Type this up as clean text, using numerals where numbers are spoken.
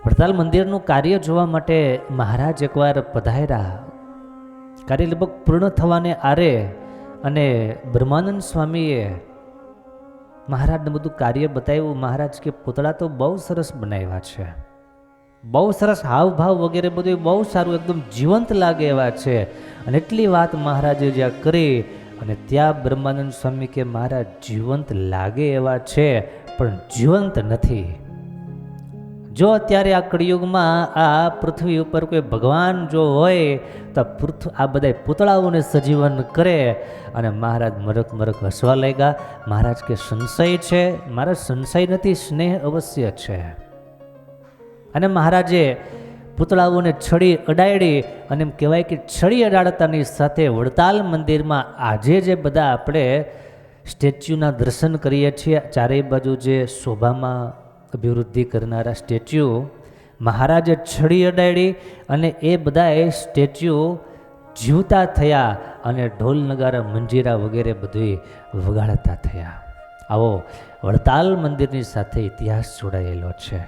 વડતાલ મંદિરનું કાર્ય જોવા માટે મહારાજ એકવાર પધાર્યા. કાર્ય લગભગ પૂર્ણ થવાને આરે અને બ્રહ્માનંદ સ્વામીએ મહારાજને બધું કાર્ય બતાવ્યું. મહારાજ કે પૂતળા તો બહુ સરસ બનાવ્યા છે, બહુ સરસ હાવભાવ વગેરે બધું બહુ સારું, એકદમ જીવંત લાગે એવા છે. અને એટલી વાત મહારાજે જ્યાં કરી અને ત્યાં બ્રહ્માનંદ સ્વામી કે મહારાજ જીવંત લાગે એવા છે પણ જીવંત નથી. જો અત્યારે આ કળિયુગમાં આ પૃથ્વી ઉપર કોઈ ભગવાન જો હોય તો આ બધા પૂતળાઓને સજીવન કરે. અને મહારાજ મરક મરક હસવા લાગ્યા. મહારાજ કે સંશય છે? મહારાજ સંશય નથી, સ્નેહ અવશ્ય છે. અને મહારાજે પૂતળાઓને છડી અડાડી અને એમ કહેવાય કે છડી અડાડતાની સાથે વડતાલ મંદિરમાં આજે જે બધા આપણે સ્ટેચ્યુના દર્શન કરીએ છીએ, ચારેય બાજુ જે શોભામાં અભિવૃદ્ધિ કરનારા સ્ટેચ્યુ, મહારાજે છડી અડાડી અને એ બધા સ્ટેચ્યુ જીવતા થયા અને ઢોલ નગારા મંજીરા વગેરે બધું વગાડતા થયા. આવો વડતાલ મંદિરની સાથે ઇતિહાસ જોડાયેલો છે.